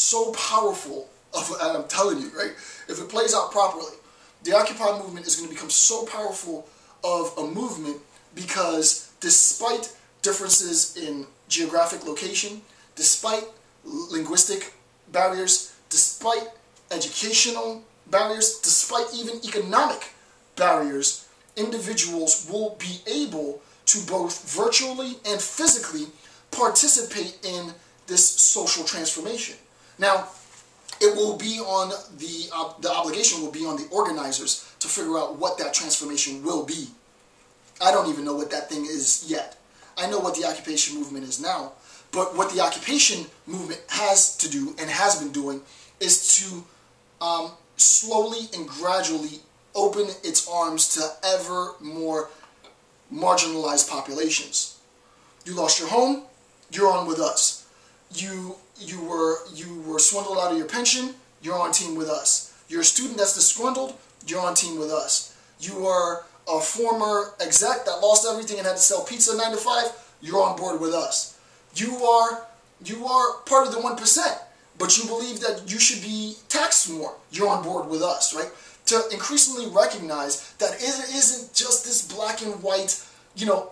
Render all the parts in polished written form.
so powerful, and I'm telling you, right? If it plays out properly, the Occupy movement is going to become so powerful of a movement because despite differences in geographic location, despite linguistic barriers, despite educational barriers, despite even economic barriers, individuals will be able to both virtually and physically participate in this social transformation. Now, it will be on the obligation will be on the organizers to figure out what that transformation will be. I don't even know what that thing is yet. I know what the occupation movement is now, but what the occupation movement has to do and has been doing is to slowly and gradually open its arms to ever more marginalized populations. You lost your home, you're on with us. You were swindled out of your pension, you're on team with us. You're a student that's disgruntled, you're on team with us. You are a former exec that lost everything and had to sell pizza 9 to 5, you're on board with us. You are part of the 1%, but you believe that you should be taxed more, you're on board with us, right? To increasingly recognize that it isn't just this black and white,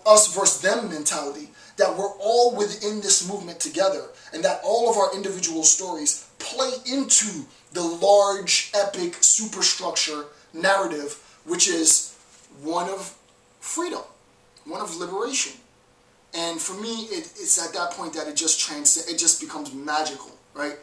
us versus them mentality, that we're all within this movement together, and that all of our individual stories play into the large, epic superstructure narrative, which is one of freedom, one of liberation. And for me, it's at that point that it just becomes magical, right?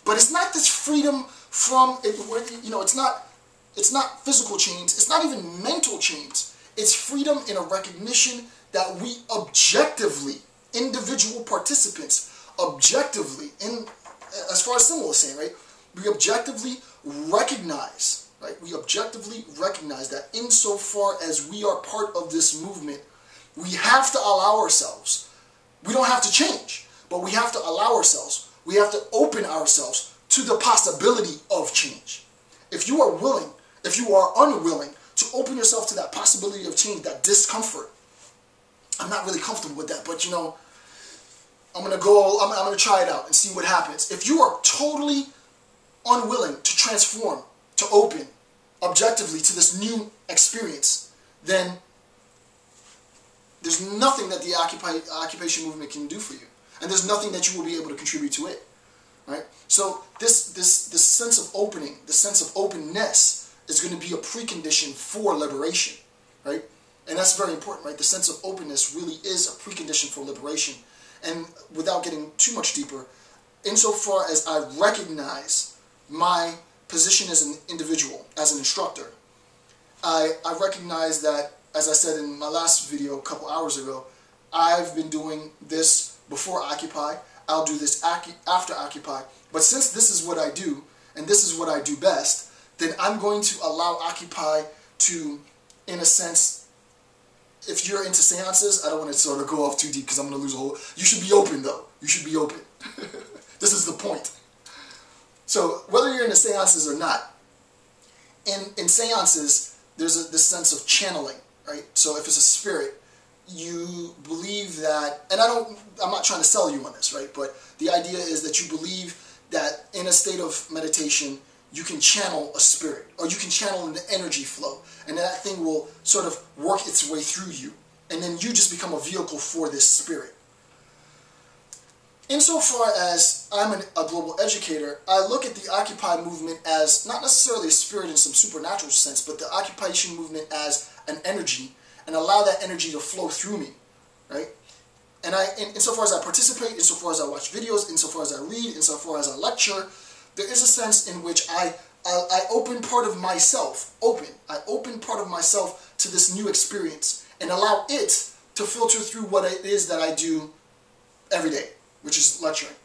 But it's not this freedom from it's not physical chains, it's not even mental chains. It's freedom in a recognition that we objectively, individual participants, objectively, as far as Simul is saying, right? We objectively recognize, right? We objectively recognize that insofar as we are part of this movement, we have to allow ourselves. We don't have to change, but we have to allow ourselves. We have to open ourselves to the possibility of change. If you are willing, if you are unwilling to open yourself to that possibility of change, that discomfort, I'm not really comfortable with that, but I'm gonna try it out and see what happens. If you are totally unwilling to transform, to open objectively to this new experience, then there's nothing that the occupation movement can do for you, and there's nothing that you will be able to contribute to it, right? So this sense of opening, the sense of openness, is going to be a precondition for liberation, right? And that's very important, right? The sense of openness really is a precondition for liberation. And without getting too much deeper, insofar as I recognize my position as an individual, as an instructor, I recognize that, as I said in my last video a couple hours ago, I've been doing this before Occupy, I'll do this after Occupy, but since this is what I do, and this is what I do best, then I'm going to allow Occupy to, in a sense, if you're into seances, I don't want to sort of go off too deep because I'm going to lose a whole... You should be open, though. You should be open. This is the point. So, whether you're into seances or not, in seances, there's this sense of channeling, right? So, if it's a spirit, you believe that... And I'm not trying to sell you on this, right? But the idea is that you believe that in a state of meditation, you can channel a spirit, or you can channel an energy flow, and that thing will sort of work its way through you, and then you just become a vehicle for this spirit. Insofar as I'm a global educator, I look at the Occupy movement as not necessarily a spirit in some supernatural sense, but the occupation movement as an energy, and allow that energy to flow through me, right? And insofar as I participate, insofar as I watch videos, insofar as I read, insofar as I lecture, there is a sense in which I open part of myself, I open part of myself to this new experience and allow it to filter through what it is that I do every day, which is lecturing.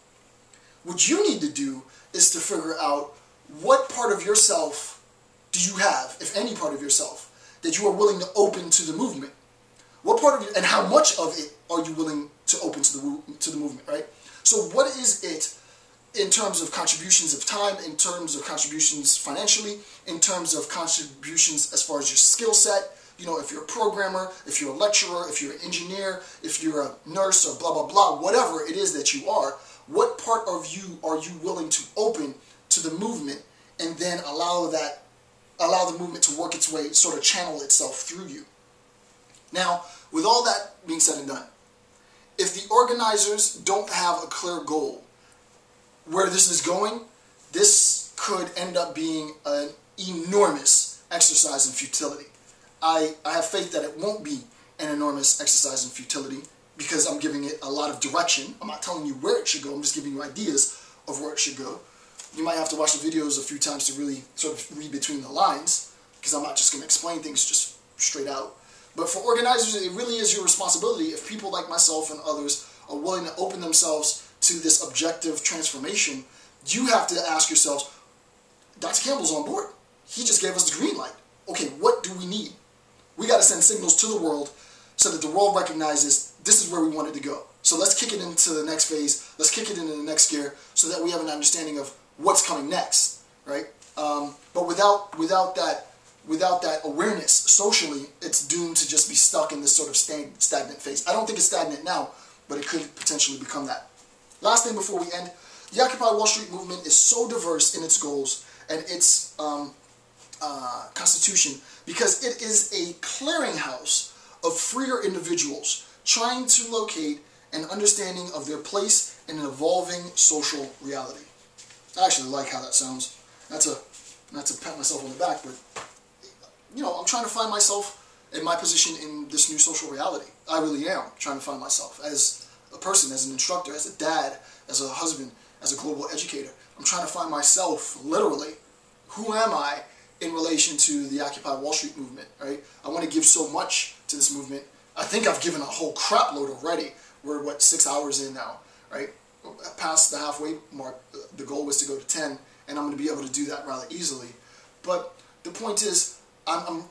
What you need to do is to figure out what part of yourself do you have, if any part of yourself, that you are willing to open to the movement. What part of you, and how much of it are you willing to open to the movement, right? So what is it in terms of contributions of time, in terms of contributions financially, in terms of contributions as far as your skill set, if you're a programmer, if you're a lecturer, if you're an engineer, if you're a nurse or blah, blah, blah, whatever it is that you are, What part of you are you willing to open to the movement, and then allow the movement to work its way, sort of channel itself through you? Now, with all that being said and done, if the organizers don't have a clear goal where this is going, this could end up being an enormous exercise in futility. I have faith that it won't be an enormous exercise in futility, because I'm giving it a lot of direction. I'm not telling you where it should go, I'm just giving you ideas of where it should go. You might have to watch the videos a few times to really sort of read between the lines, because I'm not just going to explain things just straight out. But for organizers, it really is your responsibility, if people like myself and others are willing to open themselves to this objective transformation. You have to ask yourselves, Dr. Campbell's on board. He just gave us the green light. Okay, what do we need? We got to send signals to the world so that the world recognizes this is where we want it to go. So let's kick it into the next phase. Let's kick it into the next gear so that we have an understanding of what's coming next, right? But without that awareness socially, it's doomed to just be stuck in this sort of stagnant phase. I don't think it's stagnant now, but it could potentially become that. Last thing before we end, the Occupy Wall Street movement is so diverse in its goals and its constitution, because it is a clearinghouse of freer individuals trying to locate an understanding of their place in an evolving social reality. I actually like how that sounds. Not to pat myself on the back, but you know, I'm trying to find myself in my position in this new social reality. I really am trying to find myself as a person, as an instructor, as a dad, as a husband, as a global educator. I'm trying to find myself, literally. Who am I in relation to the Occupy Wall Street movement, right? I want to give so much to this movement. I think I've given a whole crap load already. We're, what, 6 hours in now, right? Past the halfway mark. The goal was to go to 10, and I'm going to be able to do that rather easily. But the point is, I'm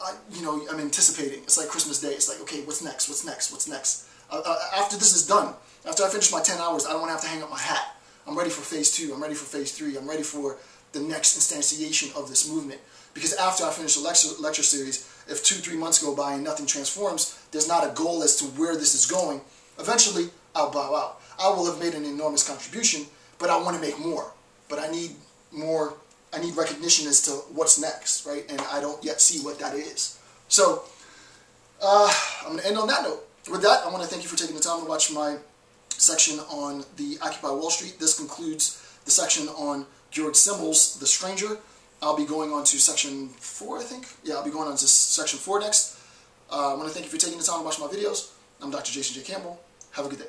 anticipating. It's like Christmas Day. It's like, okay, what's next? What's next? What's next? After this is done, after I finish my 10 hours, I don't want to have to hang up my hat. I'm ready for phase 2. I'm ready for phase 3. I'm ready for the next instantiation of this movement. Because after I finish the lecture series, if 2-3 months go by and nothing transforms, there's not a goal as to where this is going. Eventually, I'll bow out. I will have made an enormous contribution, but I want to make more. But I need more. I need recognition as to what's next, right? And I don't yet see what that is. So, I'm going to end on that note. With that, I want to thank you for taking the time to watch my section on the Occupy Wall Street. This concludes the section on George Simmel's The Stranger. I'll be going on to section 4, I think. Yeah, I'll be going on to section 4 next. I want to thank you for taking the time to watch my videos. I'm Dr. Jason J. Campbell. Have a good day.